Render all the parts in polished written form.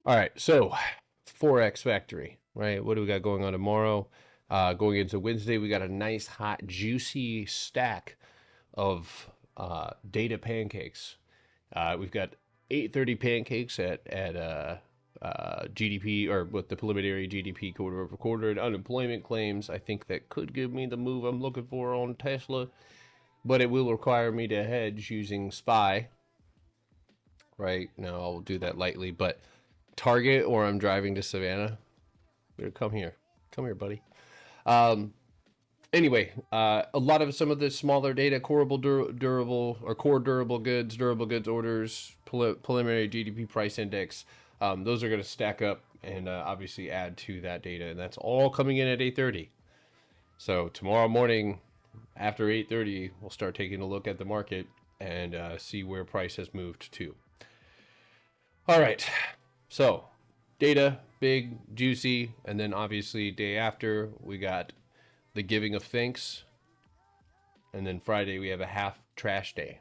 All right, so Forex Factory, right? What do we got going on tomorrow? Going into Wednesday, we got a nice, hot, juicy stack of data pancakes. We've got 8:30 pancakes at GDP, or with the preliminary GDP quarter over quarter and unemployment claims. I think that could give me the move I'm looking for on Tesla, but it will require me to hedge using SPY. Right now, I'll do that lightly, but Target, or I'm driving to Savannah. Better come here, buddy. Um, anyway, a lot of some of the smaller data, durable or core durable goods orders, preliminary GDP price index, those are going to stack up and obviously add to that data, and that's all coming in at 8:30. So tomorrow morning, after 8:30, we'll start taking a look at the market and see where price has moved to. All right, so data, big, juicy, and then obviously day after we got the giving of thanks, and then Friday we have a half trash day.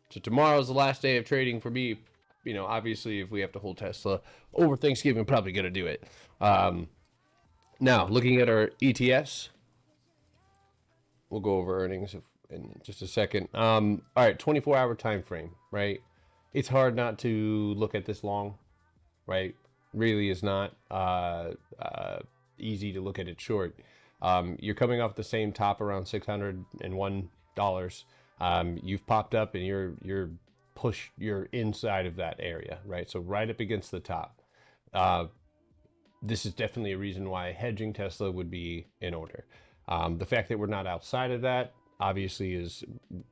So tomorrow's the last day of trading for me. You know, obviously if we have to hold Tesla over Thanksgiving, probably gonna do it. Now looking at our ETFs, we'll go over earnings in just a second. All right, 24-hour time frame, right? It's hard not to look at this long, right? Really is not easy to look at it short. You're coming off the same top around $601. You've popped up and you're inside of that area, right? So right up against the top. This is definitely a reason why hedging Tesla would be in order. The fact that we're not outside of that obviously is,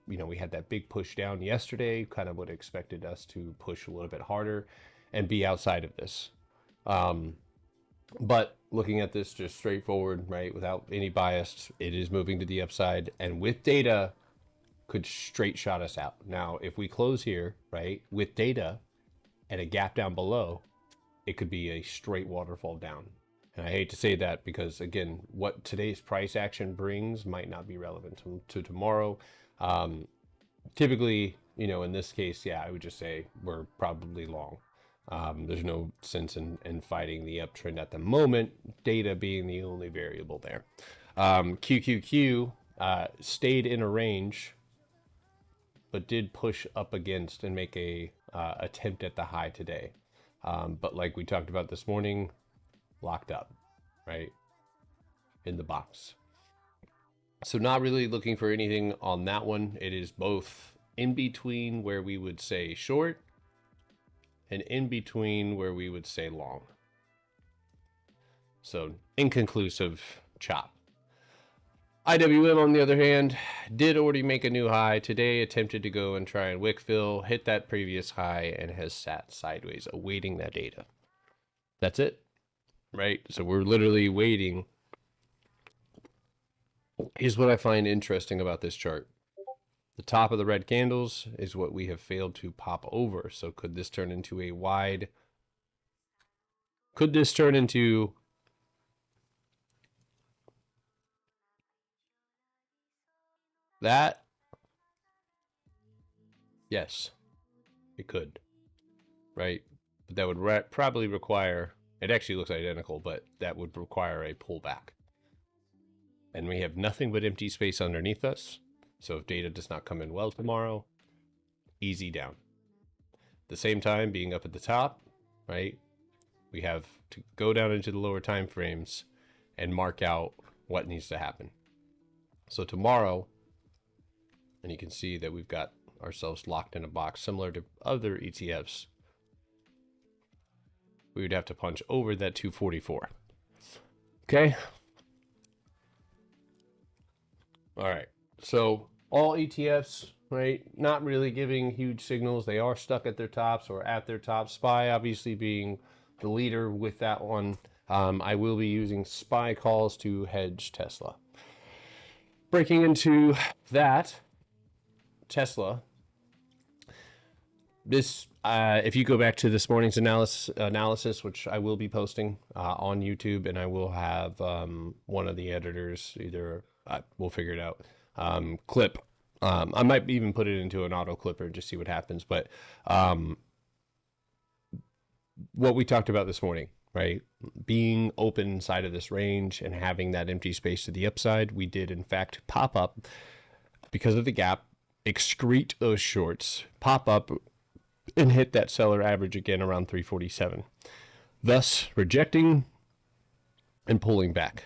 you know, we had that big push down yesterday, kind of would have expected us to push a little bit harder and be outside of this. But looking at this just straightforward, right, without any bias, it is moving to the upside, and with data could straight shot us out. Now, if we close here, right, with data and a gap down below, it could be a straight waterfall down. And I hate to say that because, again, what today's price action brings might not be relevant to tomorrow. Typically, you know, in this case, yeah, I would just say we're probably long. There's no sense in fighting the uptrend at the moment, data being the only variable there. QQQ stayed in a range, but did push up against and make a attempt at the high today. But like we talked about this morning, locked up, right, in the box. So not really looking for anything on that one. It is both in between where we would say short and in between where we would say long. So inconclusive chop. IWM, on the other hand, did already make a new high today, attempted to go and try and wick fill, hit that previous high, and has sat sideways awaiting that data. That's it, right? So we're literally waiting. Here's what I find interesting about this chart. The top of the red candles is what we have failed to pop over. So could this turn into a wide? Could this turn into that? Yes, it could, right? But that would probably require, it actually looks identical, but that would require a pullback. And we have nothing but empty space underneath us. So if data does not come in well tomorrow, easy down. At the same time, being up at the top, right? We have to go down into the lower time frames and mark out what needs to happen. So tomorrow, and you can see that we've got ourselves locked in a box similar to other ETFs, we would have to punch over that 244. Okay. All right. So all ETFs, right, not really giving huge signals. They are stuck at their tops or at their top. SPY obviously being the leader with that one. I will be using SPY calls to hedge Tesla. Breaking into that, Tesla. This, if you go back to this morning's analysis, which I will be posting on YouTube, and I will have one of the editors, either we'll figure it out, clip. I might even put it into an auto clipper and just see what happens. But what we talked about this morning, right? Being open inside of this range and having that empty space to the upside, we did in fact pop up because of the gap, excrete those shorts, pop up and hit that seller average again around 347, thus rejecting and pulling back.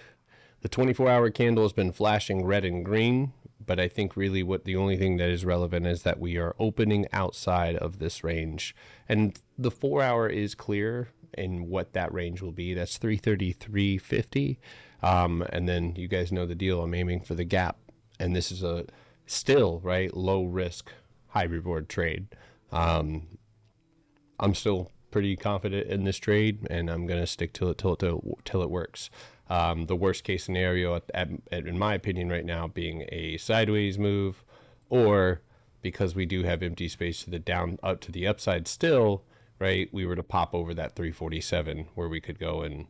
The 24-hour candle has been flashing red and green, but I think really what the only thing that is relevant is that we are opening outside of this range. And the 4-hour is clear in what that range will be. That's 333.50. And then you guys know the deal. I'm aiming for the gap. And this is a still, right, low risk, high reward trade. I'm still pretty confident in this trade, and I'm going to stick to it till it works. The worst case scenario, in my opinion, right now, being a sideways move, or because we do have empty space to the down up to the upside still, right? We were to pop over that 347 where we could go and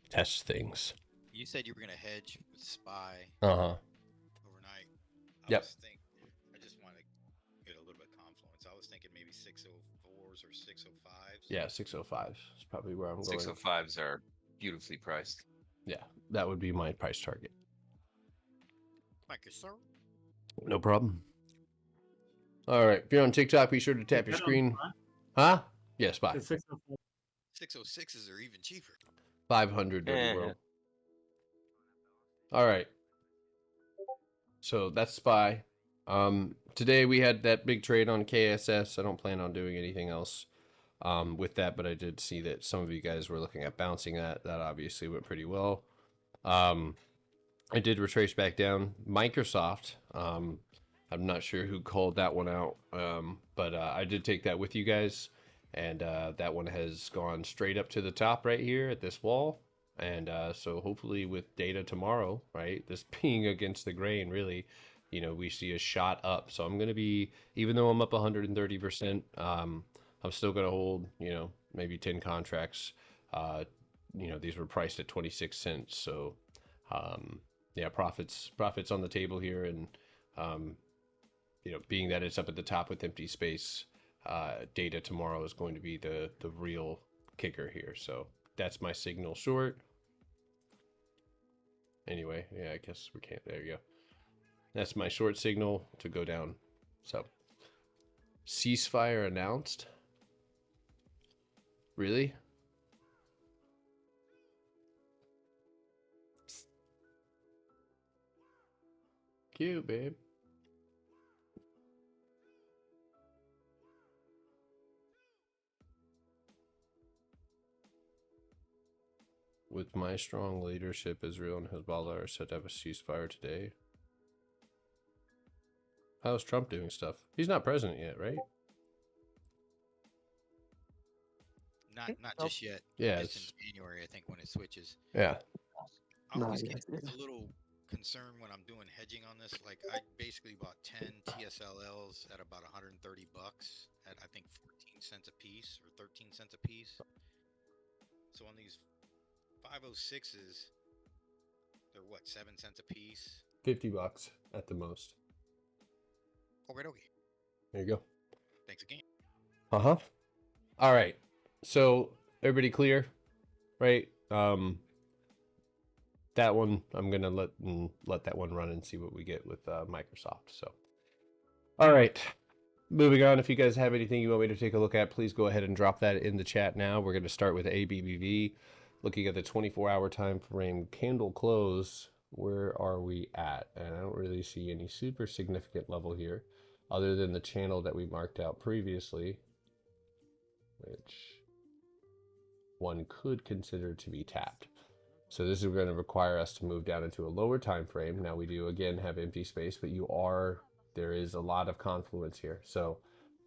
test things. You said you were gonna hedge with SPY Uh-huh. overnight. Yep. I just want to get a little bit of confluence. I was thinking maybe 604s or 605s. Yeah, 605 is probably where I'm going. 605s are beautifully priced. Yeah, that would be my price target. Thank you, sir. No problem. All right. If you're on TikTok, be sure to tap your screen. Huh? Yes, bye. 606s are even cheaper. 500 dirty world. All right. So that's SPY. Today we had that big trade on KSS. I don't plan on doing anything else with that, but I did see that some of you guys were looking at bouncing that. That obviously went pretty well. I did retrace back down. Microsoft. I'm not sure who called that one out, but I did take that with you guys. And that one has gone straight up to the top right here at this wall. And so hopefully with data tomorrow, right, this being against the grain, really, you know, we see a shot up. So I'm going to be, even though I'm up 130%, I'm still going to hold, you know, maybe 10 contracts. You know, these were priced at 26 cents. So, yeah, profits on the table here. And, you know, being that it's up at the top with empty space, data tomorrow is going to be the real kicker here. So that's my signal short. Anyway, yeah, I guess we can't. There you go. That's my short signal to go down. So ceasefire announced. Really? Cute, babe. With my strong leadership, Israel and Hezbollah are set to have a ceasefire today. How's Trump doing stuff? He's not president yet, right? Not just yet. Yeah, it's in January, I think, when it switches. Yeah. I always get a little concerned when I'm doing hedging on this. Like, I basically bought 10 TSLLs at about 130 bucks at, I think, 14 cents a piece or 13 cents a piece. So on these 506s, they're what, 7 cents a piece? $50 at the most. Okay. There you go. Thanks again. Uh-huh. All right. So everybody clear, right? That one I'm gonna let that one run and see what we get with Microsoft. So, all right. Moving on. If you guys have anything you want me to take a look at, please go ahead and drop that in the chat now. We're going to start with ABBV. Looking at the 24-hour time frame candle close, where are we at? And I don't really see any super significant level here, other than the channel that we marked out previously, which one could consider to be tapped. So this is going to require us to move down into a lower time frame. Now we do again have empty space, but there is a lot of confluence here. So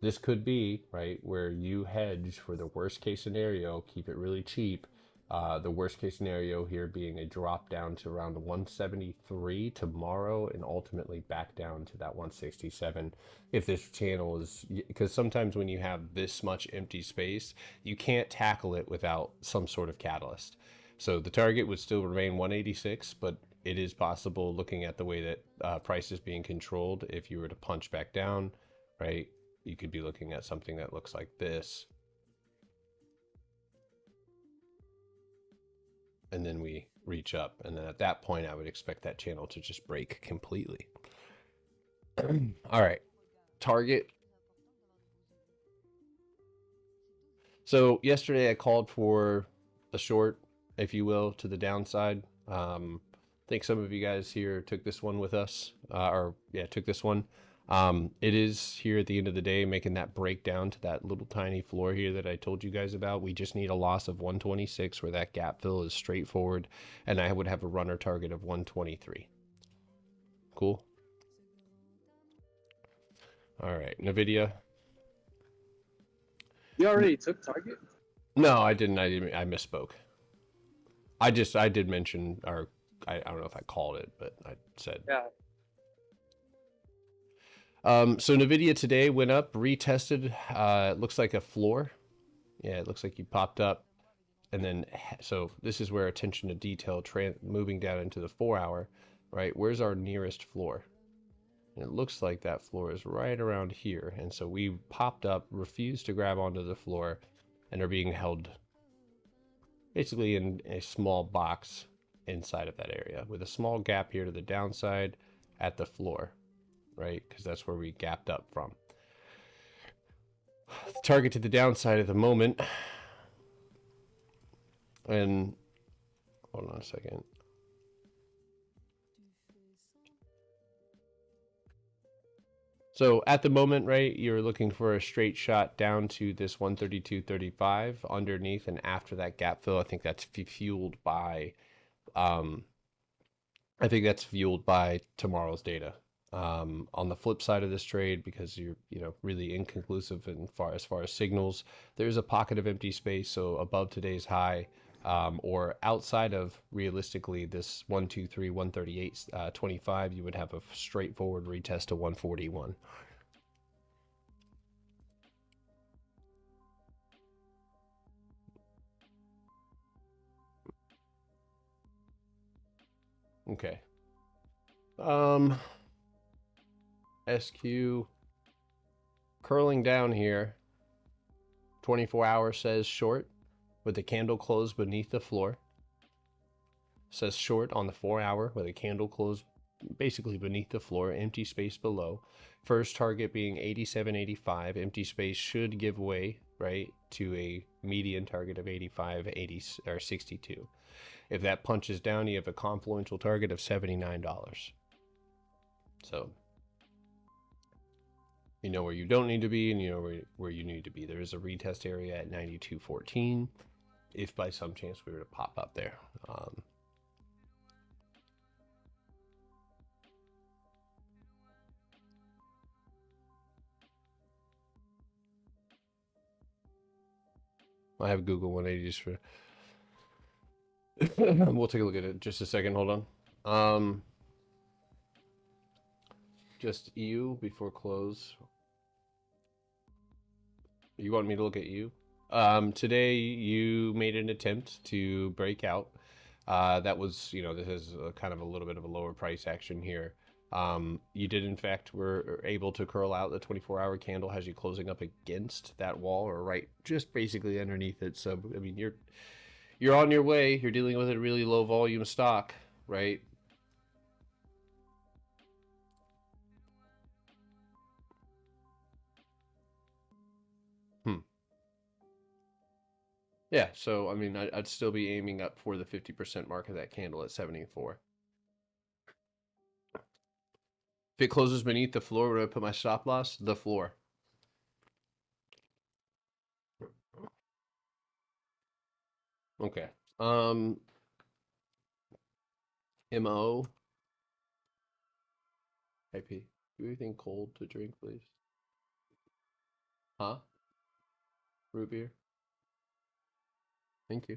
this could be, right, where you hedge for the worst case scenario, keep it really cheap. The worst case scenario here being a drop down to around 173 tomorrow and ultimately back down to that 167 if this channel is, because sometimes when you have this much empty space, you can't tackle it without some sort of catalyst. So the target would still remain 186, but it is possible, looking at the way that price is being controlled, if you were to punch back down, right, you could be looking at something that looks like this. And then we reach up. And then at that point, I would expect that channel to just break completely. All right. Target. So yesterday I called for a short, if you will, to the downside. I think some of you guys here took this one with us, took this one. It is here at the end of the day making that breakdown to that little tiny floor here that I told you guys about. We just need a loss of 126 where that gap fill is straightforward, and I would have a runner target of 123. Cool. All right, NVIDIA. You already took target? No, I didn't. I misspoke. I did mention, or I don't know if I called it, but I said. Yeah. So NVIDIA today went up, retested. It looks like a floor. Yeah, it looks like you popped up, and then so this is where attention to detail moving down into the 4 hour, right? Where's our nearest floor? And it looks like that floor is right around here, and so we popped up, refused to grab onto the floor, and are being held basically in a small box inside of that area with a small gap here to the downside at the floor, right? Because that's where we gapped up from. The target to the downside at the moment, and hold on a second. So at the moment, right, you're looking for a straight shot down to this 132.35 underneath, and after that gap fill, I think that's fueled by, tomorrow's data. On the flip side of this trade, because you're really inconclusive as far as signals, there's a pocket of empty space. So above today's high, or outside of realistically this 123 138.25, you would have a straightforward retest to 141. Okay. SQ curling down here. 24 hours says short with the candle closed beneath the floor. Says short on the 4 hour with a candle closed basically beneath the floor, empty space below. First target being 87.85. Empty space should give way, right, to a median target of 85, 80 or 62. If that punches down, you have a confluential target of $79. So you know where you don't need to be, and you know where you need to be. There is a retest area at 92.14 if by some chance we were to pop up there. I have Google 180 just for we'll take a look at it just a second. Hold on. Just EU before close. You want me to look at you? Today you made an attempt to break out. That was, this is kind of a little bit of a lower price action here. You did, in fact, were able to curl out. The 24-hour candle has you closing up against that wall, or right, just basically underneath it. So, I mean, you're on your way. You're dealing with a really low volume stock, right? Yeah, so I mean, I'd still be aiming up for the 50% mark of that candle at 74. If it closes beneath the floor, where do I put my stop loss? The floor. Okay. MO. IP. Do anything cold to drink, please? Huh? Root beer? Thank you.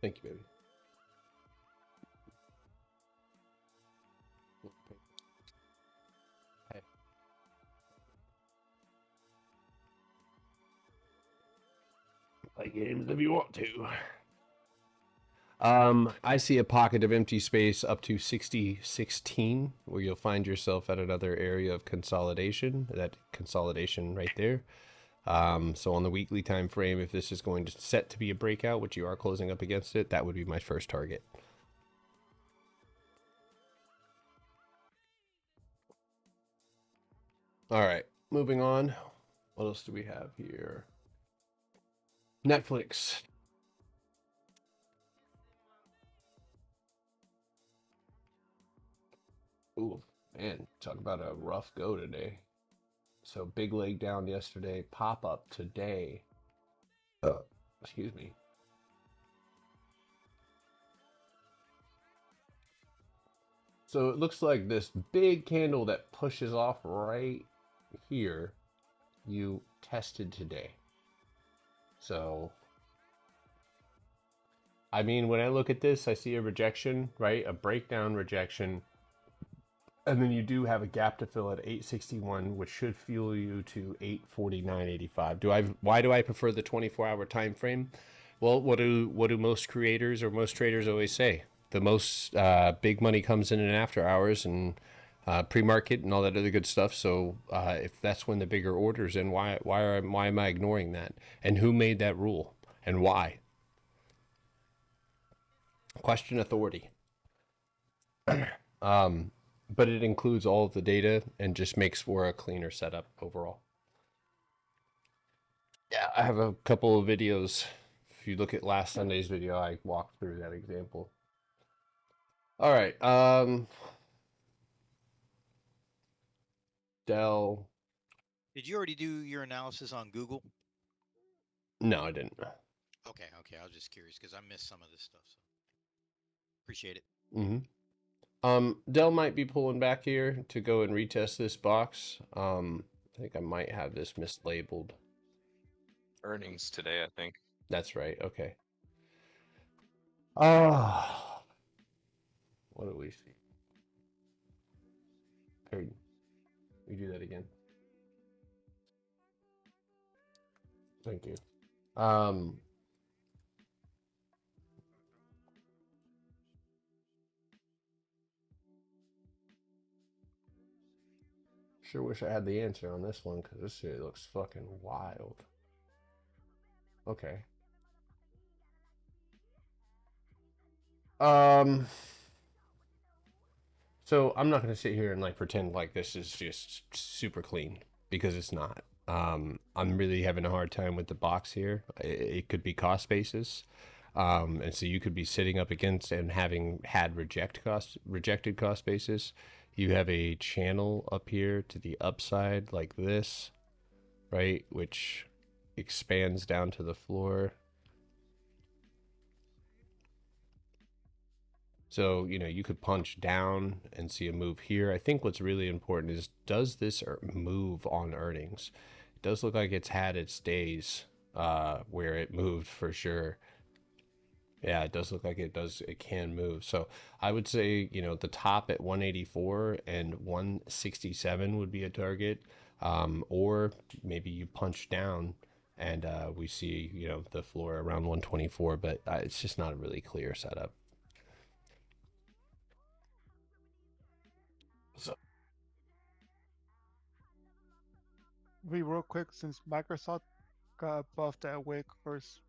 Thank you, baby. Hey. play games if you want to. I see a pocket of empty space up to 6016 where you'll find yourself at another area of consolidation. That consolidation right there. So on the weekly time frame, if this is going to set to be a breakout, which you are closing up against it, that would be my first target. All right, moving on. What else do we have here? Netflix. Ooh, man, talk about a rough go today. So big leg down yesterday, pop up today. Excuse me. So it looks like this big candle that pushes off right here, you tested today. So, I mean, when I look at this, I see a rejection, right? A breakdown rejection. And then you do have a gap to fill at 861, which should fuel you to 849.85. Why do I prefer the 24-hour time frame? Well, what do most creators or most traders always say? The most big money comes in after hours and pre-market and all that other good stuff. So if that's when the bigger orders, and why am I ignoring that? And who made that rule and why? Question authority. But it includes all of the data and just makes for a cleaner setup overall. Yeah, I have a couple of videos. If you look at last Sunday's video, I walked through that example. All right. Dell. Did you already do your analysis on Google? No, I didn't. Okay. I was just curious because I missed some of this stuff. So appreciate it. Mm-hmm. Dell might be pulling back here to go and retest this box. I think I might have this mislabeled. Earnings today, I think. That's right. Okay. What do we see? Here, we do that again. Thank you. Sure wish I had the answer on this one because this shit looks fucking wild. Okay. So I'm not going to sit here and like pretend like this is just super clean because it's not. I'm really having a hard time with the box here. It could be cost basis. And so you could be sitting up against and having had rejected cost basis. You have a channel up here to the upside like this, right? Which expands down to the floor. So, you could punch down and see a move here. I think what's really important is, does this move on earnings? It does look like it's had its days where it moved for sure. Yeah, it does look like it can move. So I would say, the top at 184 and 167 would be a target. Or maybe you punch down and we see, the floor around 124, but it's just not a really clear setup. So Real quick, since Microsoft got above that wick, or is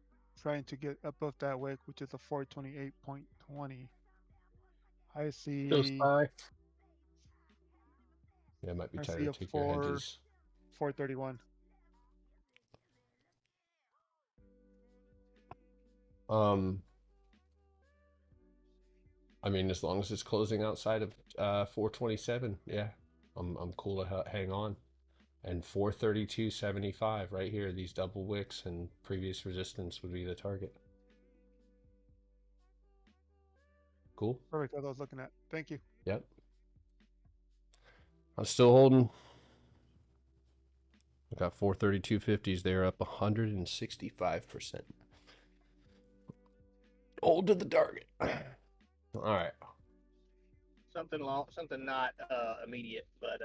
trying to get above that wick, which is a 428.20, I see Yeah, might be I time see to a take your hedges. 431. I mean, as long as it's closing outside of 427, yeah, I'm cool to hang on. And 432.75 right here, these double wicks and previous resistance would be the target. Cool. Perfect. That's what I was looking at. Thank you. Yep. I'm still holding. I got 432.50s there, up 165%. Hold to the target. All right. Something not immediate, but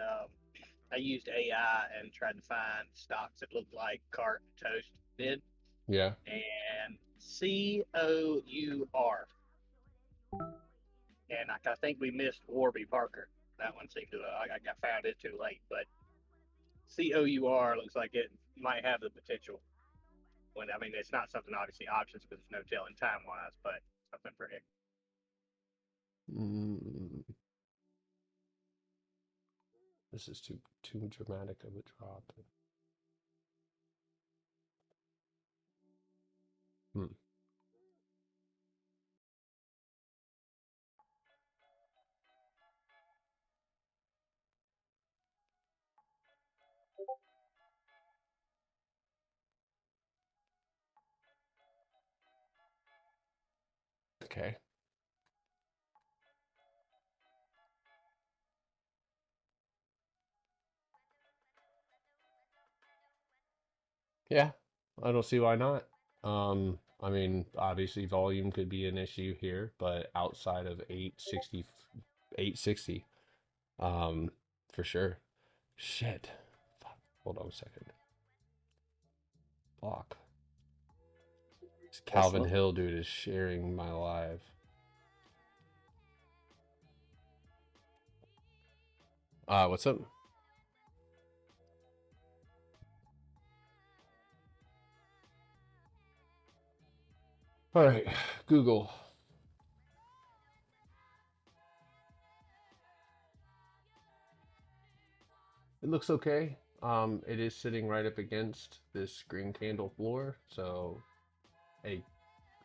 I used AI and tried to find stocks that looked like Cart Toast did, Yeah. and COUR. And I think we missed Warby Parker. That one seemed to I found it too late, but COUR looks like it might have the potential. When I mean, it's not something obviously options because there's no telling time wise, but something pretty. Mm, this is too dramatic of a drop. Hmm. Okay. Yeah, I don't see why not. I mean, obviously volume could be an issue here, but outside of 860, 860, um, for sure. Shit. Fuck. Hold on a second. Block. This Calvin Hill dude is sharing my live. What's up? All right, Google. It looks okay. It is sitting right up against this green candle floor, so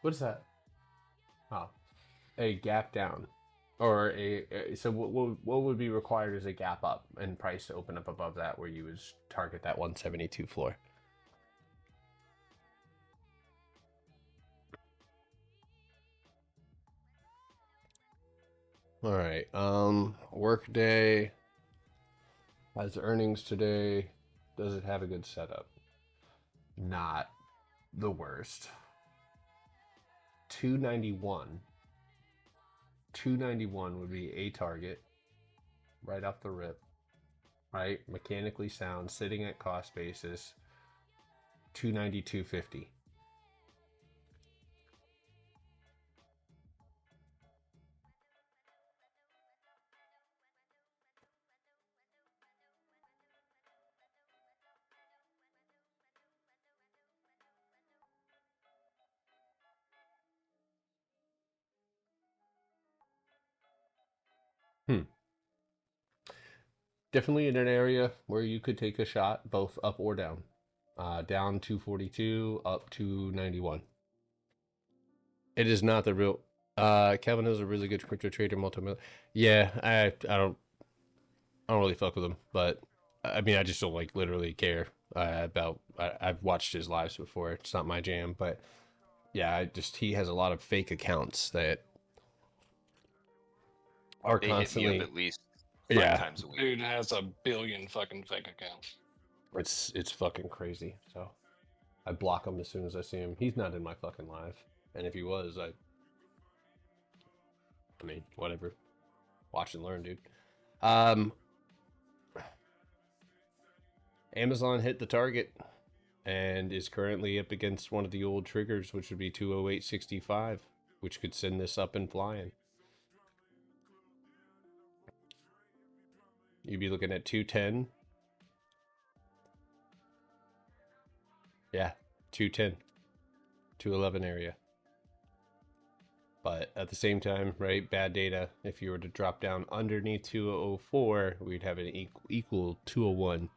what is that? Oh, a gap down, or so what would be required is a gap up and price to open up above that, where you would target that 172 floor. All right. Workday has earnings today. Does it have a good setup? Not the worst. 291. 291 would be a target right off the rip, right? Mechanically sound, sitting at cost basis, 292.50. Hmm. Definitely in an area where you could take a shot, both up or down. Down 242, up 291. It is not the real. Kevin is a really good crypto trader, multi-million. Yeah, I don't really fuck with him, but I mean, I just don't like literally care about. I've watched his lives before. It's not my jam, but yeah, he has a lot of fake accounts that are They hit me up constantly. at least five Yeah, times a week. Dude has a billion fucking fake accounts. it's fucking crazy. So I block him as soon as I see him. He's not in my fucking life, and if he was, I mean, whatever. Watch and learn, dude. Amazon hit the target and is currently up against one of the old triggers, which would be 208.65, which could send this up and flying. You'd be looking at 210. Yeah, 210, 211 area. But at the same time, right, bad data. If you were to drop down underneath 204, we'd have an equal 201.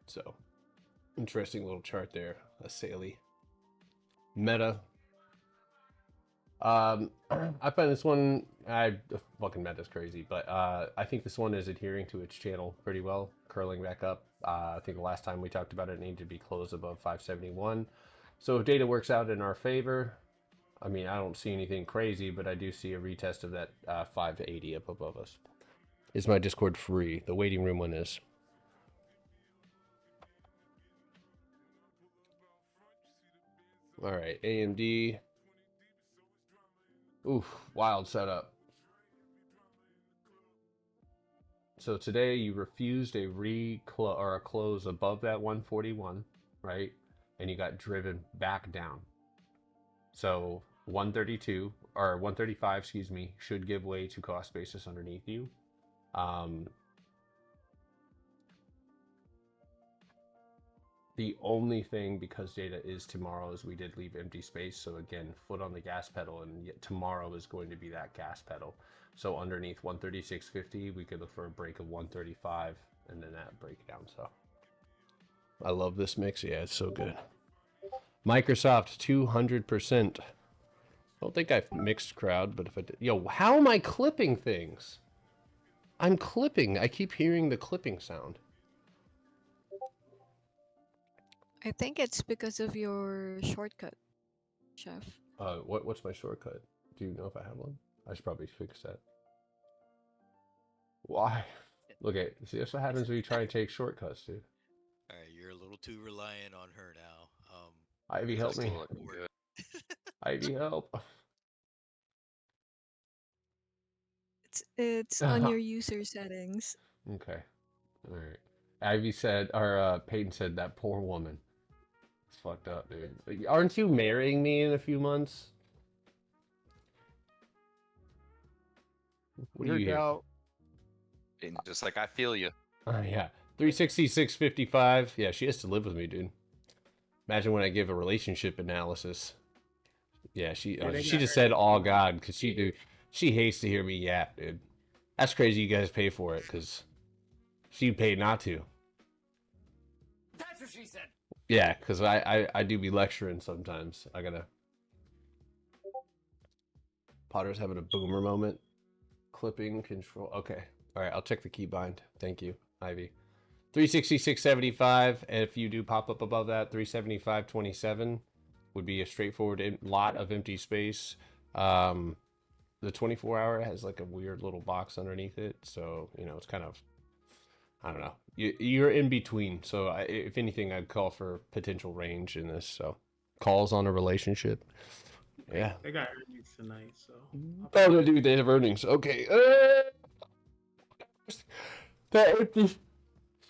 So, interesting little chart there. A Saley. Meta. I find this one, fucking Meta's crazy, but I think this one is adhering to its channel pretty well, curling back up. I think the last time we talked about it, needed to be closed above 571. So if data works out in our favor, I mean, I don't see anything crazy, but I do see a retest of that 580 up above us. Is my Discord free? The waiting room one is. All right, AMD. Oof, wild setup. So today you refused a close above that 141, right? and you got driven back down. So 132 or 135, excuse me, should give way to cost basis underneath you. The only thing, because data is tomorrow, is we did leave empty space. So again, foot on the gas pedal, and yet tomorrow is going to be that gas pedal. So underneath 136.50, we could look for a break of 135 and then that breakdown. So I love this mix. Yeah, it's so good. Microsoft 200%. I don't think I've mixed crowd, but if I did, yo, how am I clipping things? I'm clipping. I keep hearing the clipping sound. I think it's because of your shortcut, Chef. What's my shortcut? Do you know if I have one? I should probably fix that. Why? Look at, see, that's what happens when you try and take shortcuts, dude. All right, you're a little too reliant on her now. Ivy, help me. Still looking good. Ivy, help. It's on your user settings. Okay. All right. Ivy said, or Peyton said, that poor woman. It's fucked up, dude. Like, aren't you marrying me in a few months? What are you here? Out. And just like I feel you. Oh, yeah. 366.55. Yeah, she has to live with me, dude. Imagine when I give a relationship analysis. Yeah, she just said, "Oh God," because she hates to hear me yap, dude. That's crazy. You guys pay for it because she paid not to. That's what she said. Yeah, because I do be lecturing sometimes. I gotta. Potter's having a boomer moment. Clipping control. Okay. All right. I'll check the keybind. Thank you, Ivy. 366.75. If you do pop up above that, 375.27 would be a straightforward lot of empty space. The 24-hour has like a weird little box underneath it, so you know it's kind of, I don't know. You're in between, so if anything, I'd call for potential range in this. So calls on a relationship. Yeah. They got earnings tonight, so. Oh, no, dude, they have earnings. Okay. That empty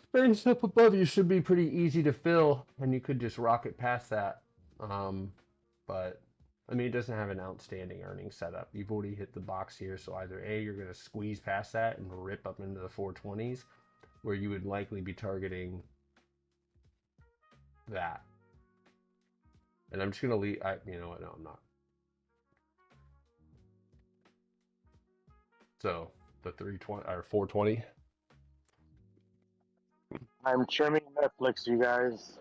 space up above you should be pretty easy to fill, and you could just rocket past that. But I mean, it doesn't have an outstanding earnings setup. You've already hit the box here, so either A, you're going to squeeze past that and rip up into the 420s, where you would likely be targeting that. And I'm just going to leave. You know what? No, I'm not. So the 320 or 420. I'm trimming Netflix, you guys.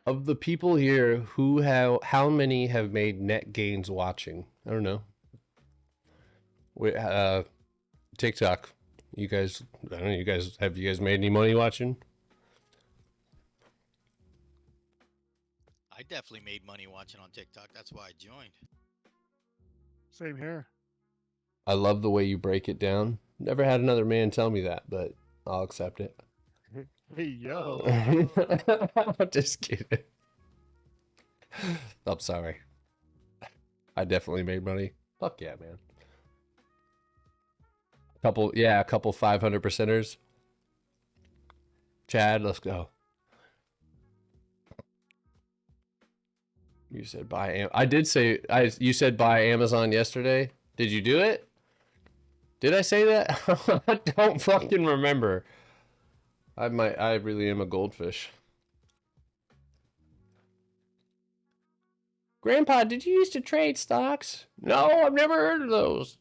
Of the people here, how many have made net gains watching? I don't know. TikTok. You guys, I don't know. Have you guys made any money watching? I definitely made money watching on TikTok. That's why I joined. Same here. I love the way you break it down. Never had another man tell me that, but I'll accept it. Hey, yo. Just kidding. I'm sorry. I definitely made money. Fuck yeah, man. A couple 500%ers. Chad, let's go. You said buy I did say you said buy Amazon yesterday. Did you do it? Did I say that? I don't fucking remember. I really am a goldfish. Grandpa, did you used to trade stocks? No, I've never heard of those.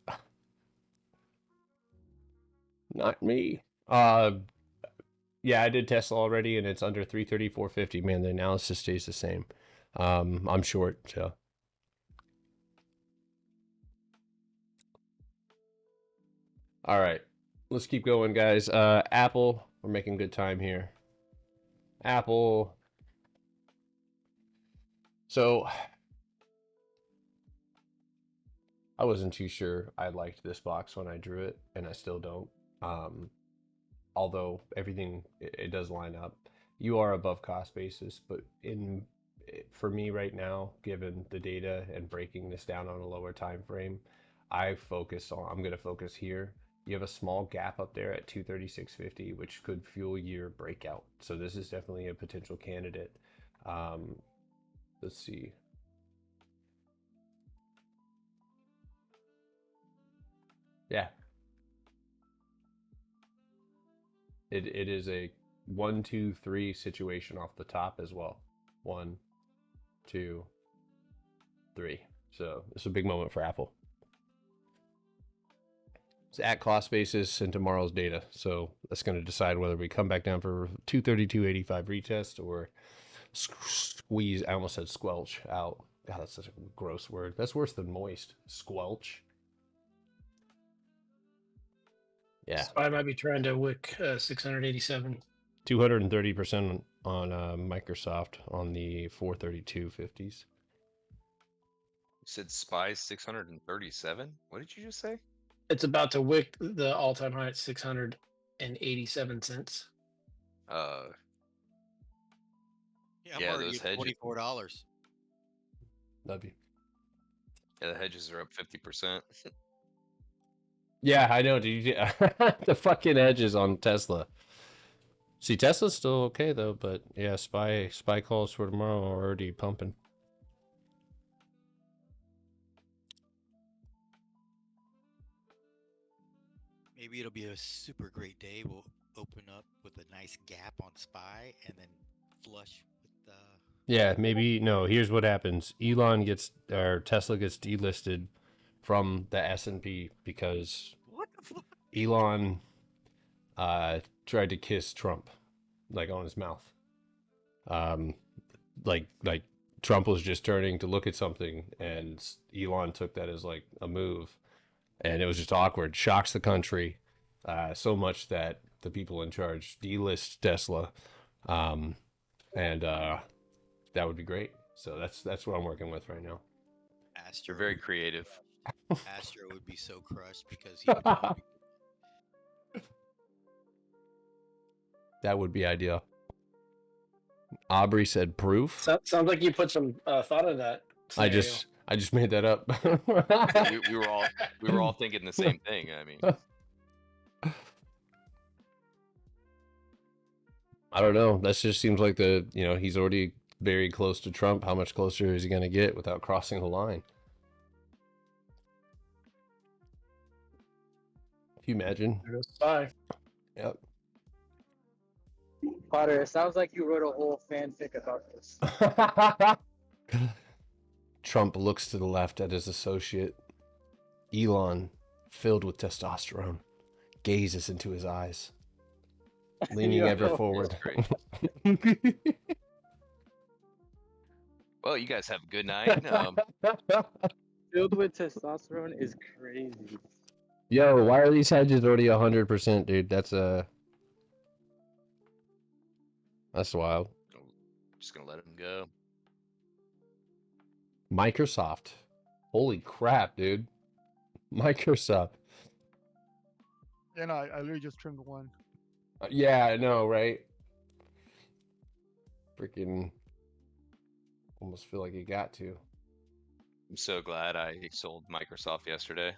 Not me. Yeah, I did Tesla already, and it's under 330, 450. Man, the analysis stays the same. I'm short, so. All right, let's keep going, guys. Apple, we're making good time here. Apple. So, I wasn't too sure I liked this box when I drew it, and I still don't. Although everything, it does line up. You are above cost basis, but for me right now, given the data and breaking this down on a lower time frame, I'm going to focus here. You have a small gap up there at 236.50, which could fuel your breakout. So this is definitely a potential candidate. Let's see. Yeah. It is a 1, 2, 3 situation off the top as well. 1, 2, 3. So it's a big moment for Apple. It's at cost basis and tomorrow's data. So that's going to decide whether we come back down for 232.85 retest or squeeze. I almost said squelch out. God, that's such a gross word. That's worse than moist. Squelch. Yeah. I might be trying to wick 687. 230% on Microsoft on the 432.50s. You said SPY 637? What did you just say? It's about to wick the all-time high at 687 cents. Yeah, I'm Yeah, already those at hedges. $24. Love you. Yeah, the hedges are up 50%. Yeah, I know, dude. The fucking edges on Tesla. See, Tesla's still okay though, but yeah, spy calls for tomorrow are already pumping. Maybe it'll be a super great day. We'll open up with a nice gap on SPY and then flush with Yeah, maybe no. Here's what happens: Tesla gets delisted from the S&P because what the fuck? Elon tried to kiss Trump, like on his mouth. Like Trump was just turning to look at something, and Elon took that as like a move, and it was just awkward. Shocks the country so much that the people in charge delist Tesla, and that would be great. So that's what I'm working with right now. You're very creative. Astro would be so crushed because he would know. That would be ideal. Aubrey said proof. Sounds like you put some thought in that. I Scenario. just made that up. we were all thinking the same thing. I mean, I don't know. That just seems like he's already very close to Trump. How much closer is he going to get without crossing the line? Can you imagine? Bye. Yep. Potter, it sounds like you wrote a whole fanfic about this. Trump looks to the left at his associate. Elon, filled with testosterone, gazes into his eyes, leaning ever forward. well, you guys have a good night. Filled with testosterone is crazy. Yo, why are these hedges already 100%, dude? That's wild. Just gonna let him go. Microsoft. Holy crap, dude. Microsoft. Yeah, no, I literally just trimmed one. Yeah, I know, right? Freaking almost feel like you got to. I'm so glad I sold Microsoft yesterday.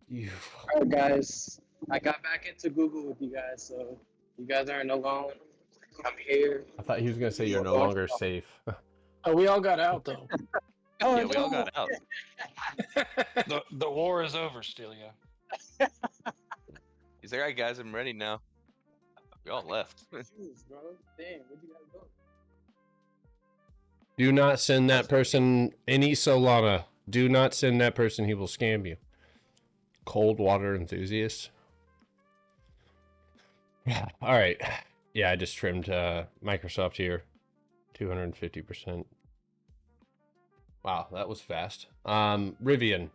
You. Alright, guys. I got back into Google with you guys, so you guys aren't alone. I'm here. I thought he was gonna say you're no longer safe. Oh, we all got out though. Oh, Yeah, we all got out. The war is over, Stelia. He's like, all right, guys, I'm ready now. We all left. Jeez, bro. Damn, where'd you guys go? Do not send that person any Solana. Do not send that person. He will scam you. Cold water enthusiast. Yeah. All right. Yeah, I just trimmed Microsoft here. 250%. Wow, that was fast. Rivian.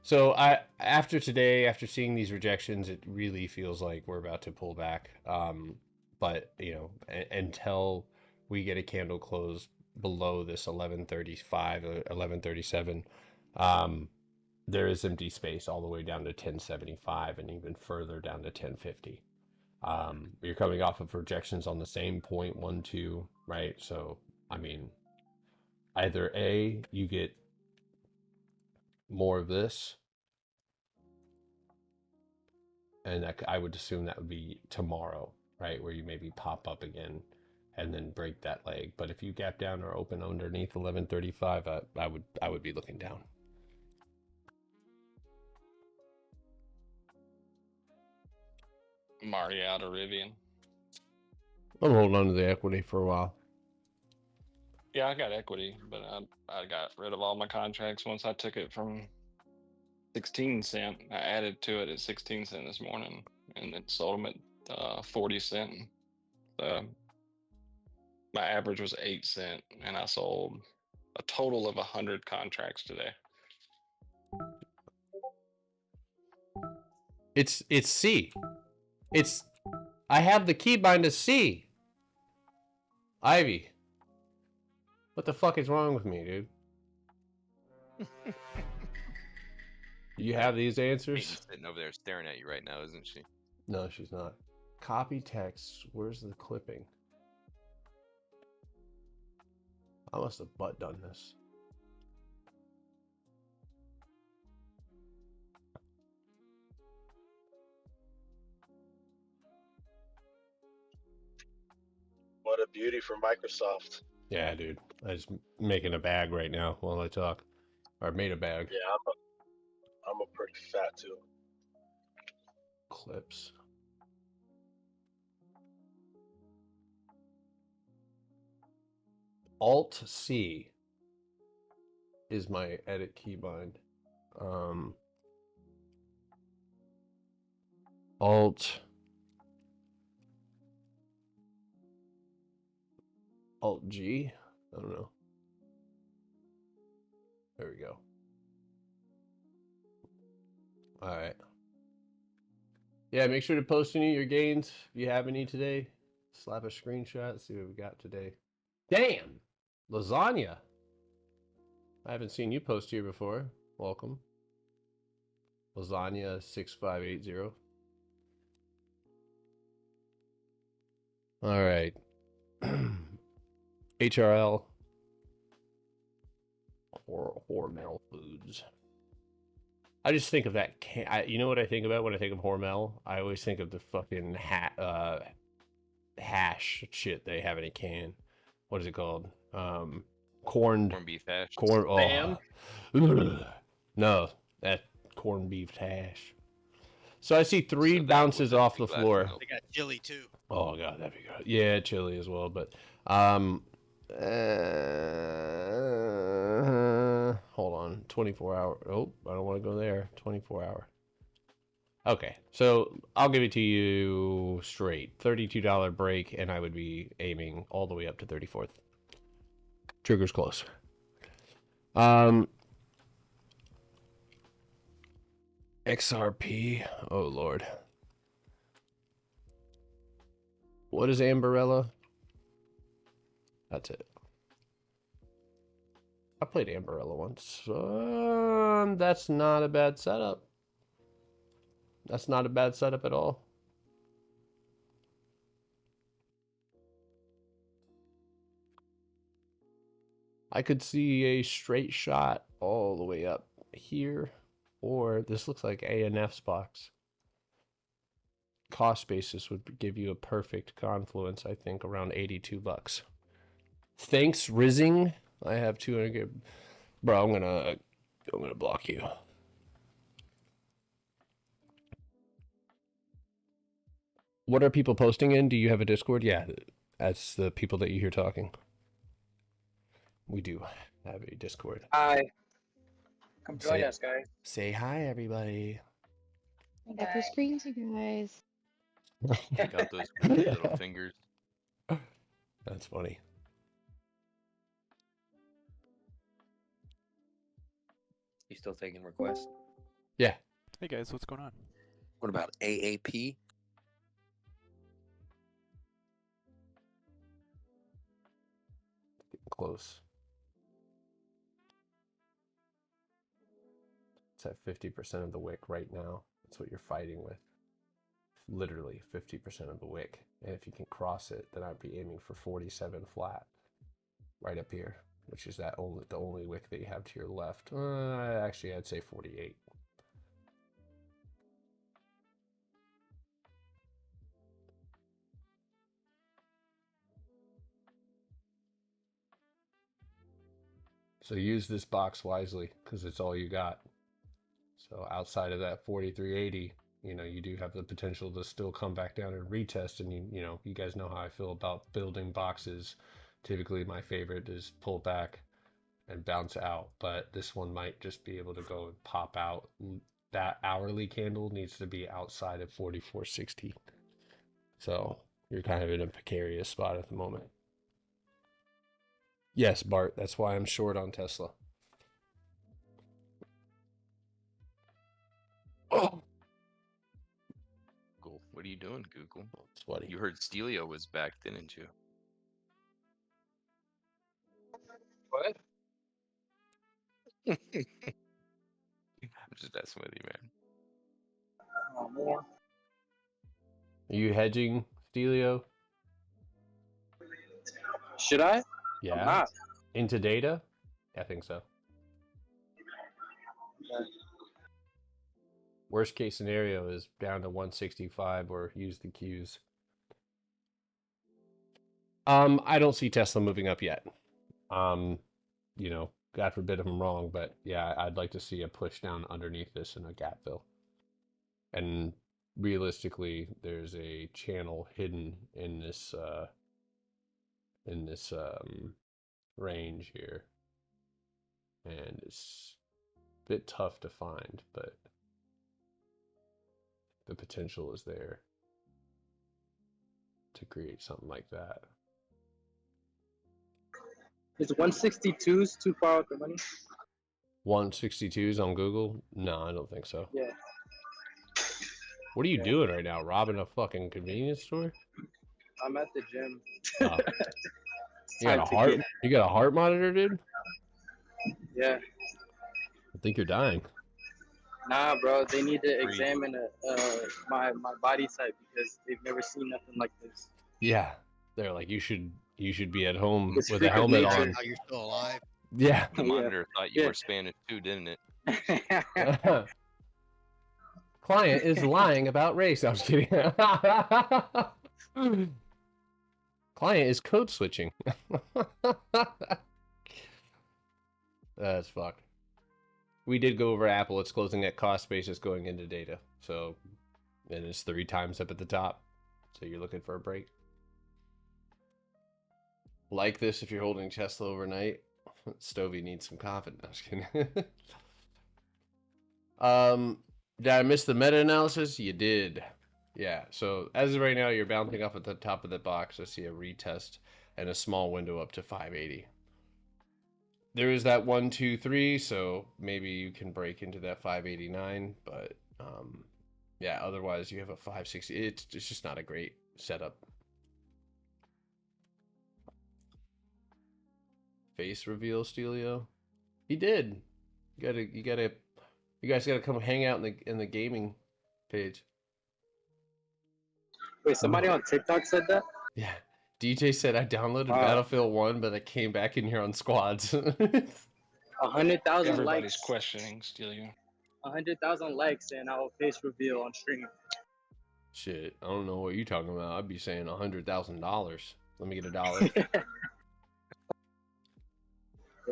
So after today, after seeing these rejections, it really feels like we're about to pull back. But until we get a candle close below this 1135 or 1137, there is empty space all the way down to 1075 and even further down to 1050. You're coming off of rejections on the same point, 1, 2, right? So, I mean, either A, you get more of this, and I would assume that would be tomorrow, right? Where you maybe pop up again and then break that leg. But if you gap down or open underneath 1135, I would be looking down. I'm already out of Rivian. I'm holding on to the equity for a while. Yeah, I got equity, but I got rid of all my contracts once I took it from 16 cent. I added to it at 16 cent this morning, and then sold them at 40 cent. My average was 8 cent, and I sold a total of 100 contracts today. It's C. I have the keybind to C. Ivy. What the fuck is wrong with me, dude? You have these answers? She's sitting over there staring at you right now, isn't she? No, she's not. Copy text. Where's the clipping? I must have butt done this. What a beauty for Microsoft. Yeah, dude. I'm just making a bag right now while I talk. Or made a bag. Yeah, I'm a pretty fat too. Clips. Alt C is my edit keybind. Alt G? I don't know. There we go. All right. Yeah, make sure to post any of your gains if you have any today. Slap a screenshot, see what we got today. Damn! Lasagna. I haven't seen you post here before. Welcome. Lasagna 6580. All right. HRL. Hormel Foods. I just think of that can. You know what I think about when I think of Hormel? I always think of the fucking hash shit they have in a can. What is it called? Corned beef hash. Corn. Spam? Oh. No, that corned beef hash. So I see three So that bounces was a off the big glass of floor. milk. They got chili too. Oh god, that'd be good. Yeah, chili as well, but hold on. 24 hour. Oh, I don't want to go there. 24 hour. Okay, so I'll give it to you straight. $32 break, and I would be aiming all the way up to 34th. Trigger's close. XRP. Oh lord. What is Amberella? That's it. I played Amberella once. That's not a bad setup. That's not a bad setup at all. I could see a straight shot all the way up here, or this looks like ANF's box. Cost basis would give you a perfect confluence, I think, around $82. Thanks, Rizzing. I have 200. Bro, I'm gonna block you. What are people posting in? Do you have a Discord? Yeah, that's the people that you hear talking. We do have a Discord. Hi. Come join Say- us, guys. Say hi, everybody. Happy screens, you guys. Check out those pretty little fingers. That's funny. You still taking requests? Yeah. Hey guys, what's going on? What about AAP? Close. It's at 50% of the wick right now. That's what you're fighting with. Literally 50% of the wick. And if you can cross it, then I'd be aiming for 47 flat. Right up here, which is the only wick that you have to your left. Actually, I'd say 48. So use this box wisely because it's all you got. So outside of that 4380, you know, you do have the potential to still come back down and retest. And you know, you guys know how I feel about building boxes. Typically, my favorite is pull back and bounce out, but this one might just be able to go and pop out. That hourly candle needs to be outside of 4460. So you're kind of in a precarious spot at the moment. Yes, Bart, that's why I'm short on Tesla. Oh. Google. What are you doing, Google? Sweaty. You heard Stelio was back, didn't you? What? I'm just messing with you, man. Oh, man. Are you hedging, Stelio? Should I? Yeah. I'm not. Into data? I think so. Yeah. Worst case scenario is down to 165 or use the Qs. I don't see Tesla moving up yet. You know, God forbid if I'm wrong, but yeah, I'd like to see a push down underneath this in a gap fill. And realistically, there's a channel hidden in this range here. And it's a bit tough to find, but the potential is there to create something like that. Is 162s too far out the money? 162s on Google? No, I don't think so. Yeah. What are you doing right now? Robbing a fucking convenience store? I'm at the gym. Oh. You got a heart? You got a heart monitor, dude? Yeah. I think you're dying. Nah, bro. They need to examine my body type because they've never seen nothing like this. Yeah, they're like you should be at home It's with a freak of helmet nature. on. How you're still alive? Yeah. The monitor thought you Yeah. were Spanish too, didn't it? Client is lying about race. I was kidding. Client is code switching. That's fucked. We did go over Apple. It's closing at cost basis going into data. So, and it's 3 times up at the top. So you're looking for a break. Like this if you're holding Tesla overnight. Stovey needs some confidence. No, I'm just kidding. Did I miss the meta-analysis? You did. Yeah, so as of right now, you're bouncing up at the top of the box. I see a retest and a small window up to 580. There is that 1, 2, 3, so maybe you can break into that 589, but yeah, otherwise you have a 560. It's just not a great setup. Face reveal, Stelio. He did. You guys gotta come hang out in the gaming page. Wait, somebody on TikTok said that? Yeah. DJ said I downloaded Battlefield 1, but I came back in here on squads. 100,000 Everybody's likes. questioning Stelio. 100,000 likes, and I'll face reveal on stream. Shit, I don't know what you're talking about. I'd be saying $100,000. Let me get $1.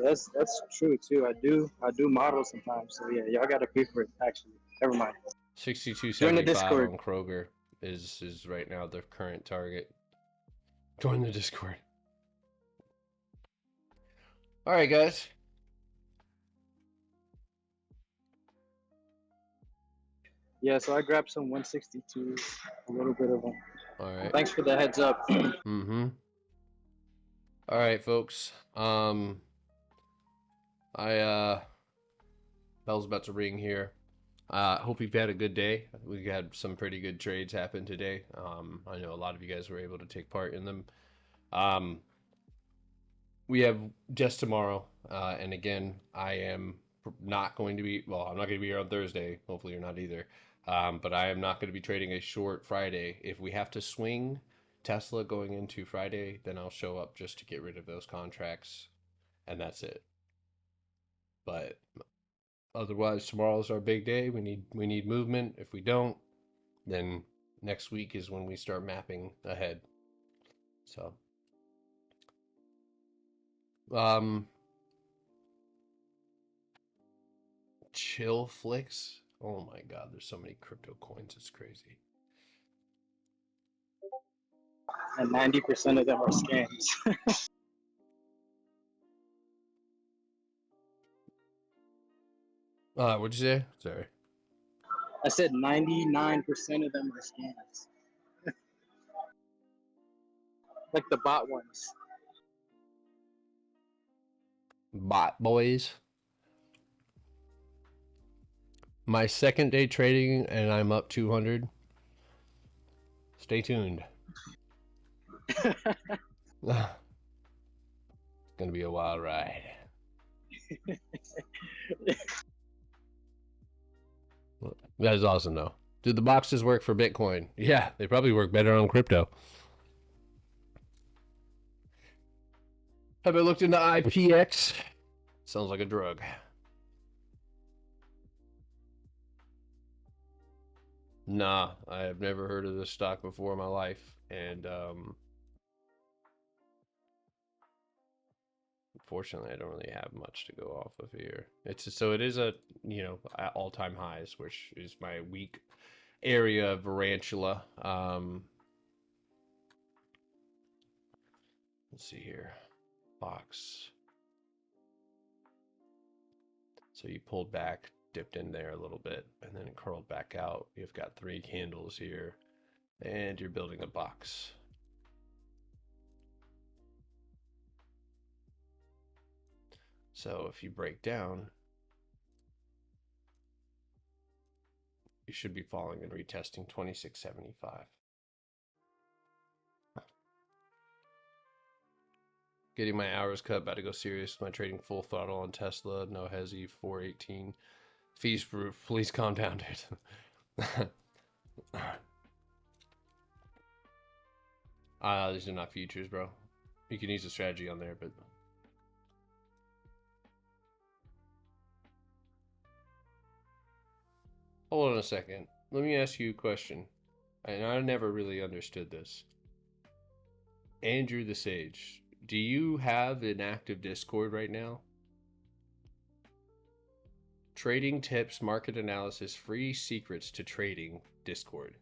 That's true too. I do model sometimes. So yeah, y'all gotta pay for it. Actually, never mind. 6275 on Kroger is right now the current target. Join the Discord. All right, guys. Yeah, so I grabbed some 162s, a little bit of them. All right. Thanks for the heads up. Mm-hmm. All right, folks. Bell's about to ring here. Hope you've had a good day. We had some pretty good trades happen today. I know a lot of you guys were able to take part in them. We have just tomorrow, and again, I am not going to be, well, I'm not going to be here on Thursday. Hopefully you're not either. But I am not going to be trading a short Friday. If we have to swing Tesla going into Friday, then I'll show up just to get rid of those contracts, and that's it. But otherwise, tomorrow's our big day. We need movement. If we don't, then next week is when we start mapping ahead. So, Chill Flicks. Oh my god, there's so many crypto coins. It's crazy. And 90% of them are scams. What'd you say? Sorry. I said 99% of them are scams. Like the bot ones. Bot boys. My second day trading and I'm up 200. Stay tuned. It's gonna be a wild ride. That is awesome though. Do the boxes work for Bitcoin? Yeah, they probably work better on crypto. Have I looked into IPX? Sounds like a drug. Nah, I have never heard of this stock before in my life, and unfortunately, I don't really have much to go off of here. So it is a at all-time highs, which is my weak area of Tarantula. Let's see here, box. So you pulled back, dipped in there a little bit, and then it curled back out. You've got 3 candles here, and you're building a box. So if you break down, you should be falling and retesting 2675. Getting my hours cut, about to go serious. My trading full throttle on Tesla, no hesi, 418. Fees proof, please calm down, dude. These are not futures, bro. You can use a strategy on there, but hold on a second. Let me ask you a question. And I never really understood this. Andrew the Sage, do you have an active Discord right now? Trading tips, market analysis, free secrets to trading Discord.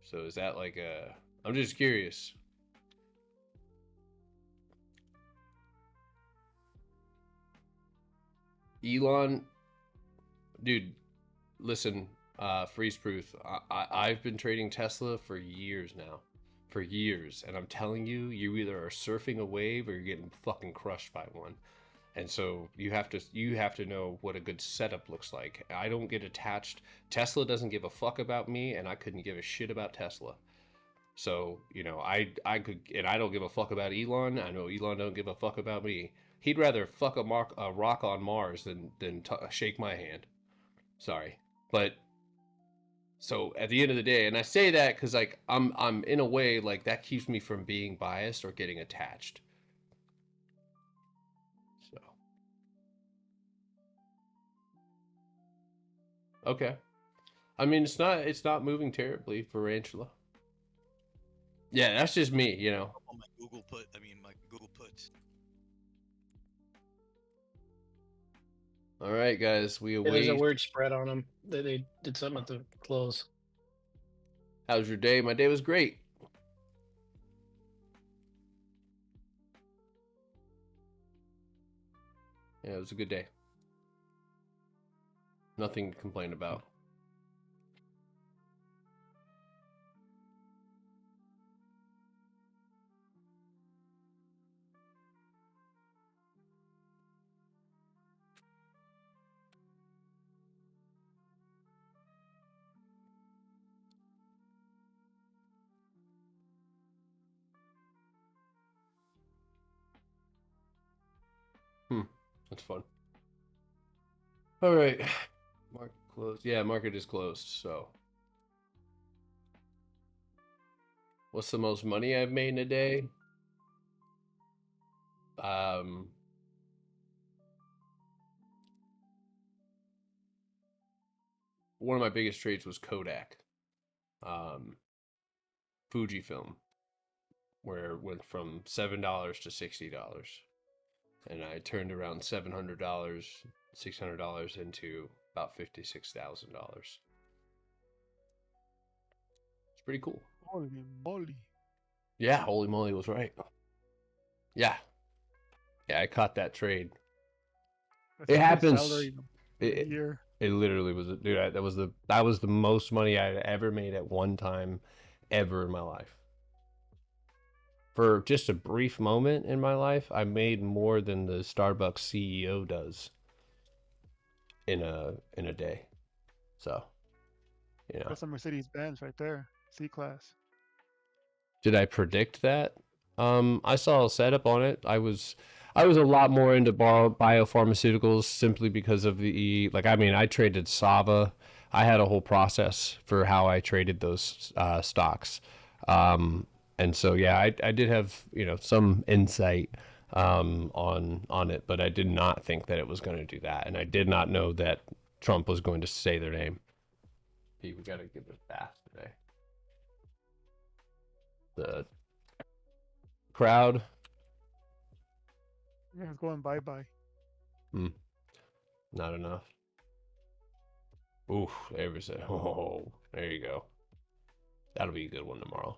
So is that like a... I'm just curious. Elon, dude, listen, freeze proof. I've been trading Tesla for years now. For years. And I'm telling you, you either are surfing a wave or you're getting fucking crushed by one. And so you have to know what a good setup looks like. I don't get attached. Tesla doesn't give a fuck about me, and I couldn't give a shit about Tesla. So, I could, and I don't give a fuck about Elon. I know Elon don't give a fuck about me. He'd rather fuck a rock on Mars than shake my hand. Sorry, but so at the end of the day, and I say that because like I'm in a way like that keeps me from being biased or getting attached. So okay, I mean it's not moving terribly for Angela. Yeah, that's just me, On my my Google puts. All right, guys, we await. There's a weird spread on them. They did something at the close. How was your day? My day was great. Yeah, it was a good day. Nothing to complain about. That's fun. All right. Market closed. Yeah, market is closed. So, what's the most money I've made in a day? One of my biggest trades was Kodak, Fujifilm, where it went from $7 to $60. and I turned around $700, $600 into about $56,000. It's pretty cool. Holy moly. Yeah, holy moly was right. Yeah. Yeah, I caught that trade. That's It a good happens. salary in a It, year. it literally was, dude. That was the most money I had ever made at one time, ever in my life. For just a brief moment in my life, I made more than the Starbucks CEO does in a day. So, you know, That's a Mercedes Benz right there. C class. did I predict that? I saw a setup on it. I was a lot more into biopharmaceuticals simply because of the I traded Sava. I had a whole process for how I traded those stocks. And so yeah, I did have, some insight on it, but I did not think that it was going to do that, and I did not know that Trump was going to say their name. We got to give it fast today. The crowd. Yeah, it's going bye-bye. Not enough. Oof, there was a, oh, there you go. That'll be a good one tomorrow.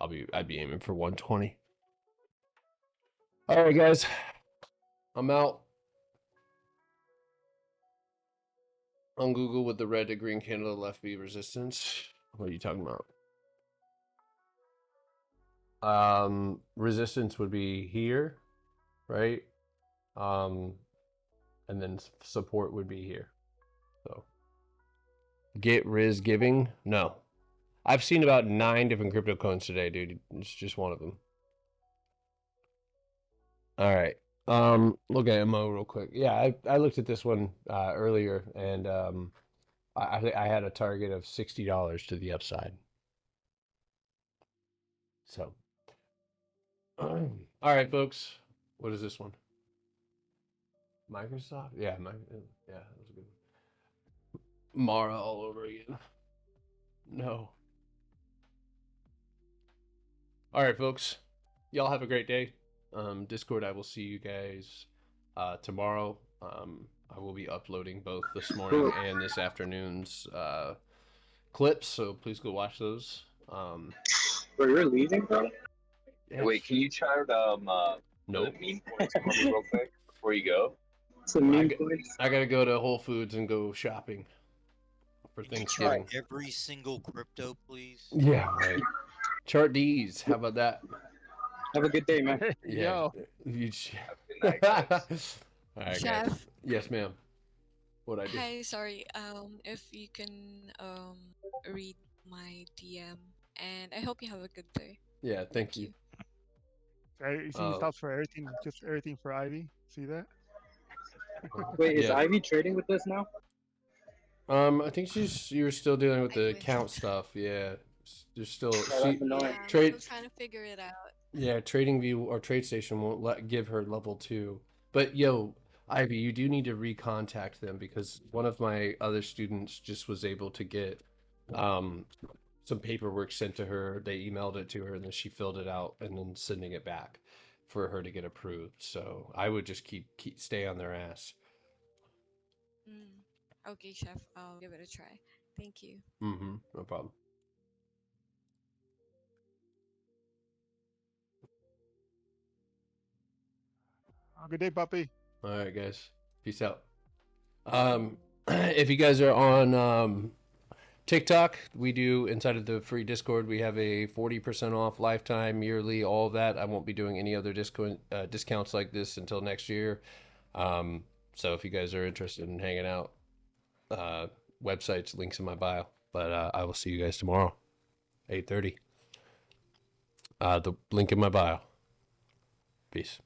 I'd be aiming for 120. All right, guys. I'm out. On Google with the red to green candle, left B resistance. What are you talking about? Resistance would be here, right? And then support would be here. So get Riz giving? No. I've seen about 9 different crypto coins today, dude. It's just one of them. All right. Look at MO real quick. Yeah, I looked at this one earlier, and I had a target of $60 to the upside. So, all right, folks. What is this one? Microsoft? Yeah, yeah, that was a good one. Mara all over again. No. All right, folks. Y'all have a great day. Discord, I will see you guys tomorrow. I will be uploading both this morning and this afternoon's clips, so please go watch those. Bro, you're leaving, bro? Yeah. Wait, can you chart Nope. the meme points for me real quick before you go? It's a meme points. I gotta go to Whole Foods and go shopping for Can you Thanksgiving. chart every single crypto, please? Yeah, right. Chart D's. How about that? Have a good day, man. Yeah. Yo. You... Good night, guys. All right, guys. Chef. Yes, ma'am. What I do? Hi, sorry. If you can read my DM, and I hope you have a good day. Yeah, thank you. You see, he stops for everything, just everything for Ivy. See that? Wait, is Yeah. Ivy trading with us now? I think you're still dealing with the account stuff. Yeah, there's still that's annoying. Yeah, I'm trade. still trying to figure it out. Yeah, TradingView or TradeStation won't give her level 2. But yo, Ivy, you do need to recontact them because one of my other students just was able to get some paperwork sent to her. They emailed it to her and then she filled it out and then sending it back for her to get approved. So I would just keep stay on their ass. Okay, Chef. I'll give it a try. Thank you. No problem. Good day, puppy. All right, guys. Peace out. If you guys are on TikTok, we do inside of the free Discord. We have a 40% off lifetime, yearly, all of that. I won't be doing any other discounts like this until next year. So if you guys are interested in hanging out, websites, links in my bio. But I will see you guys tomorrow, 8:30. The link in my bio. Peace.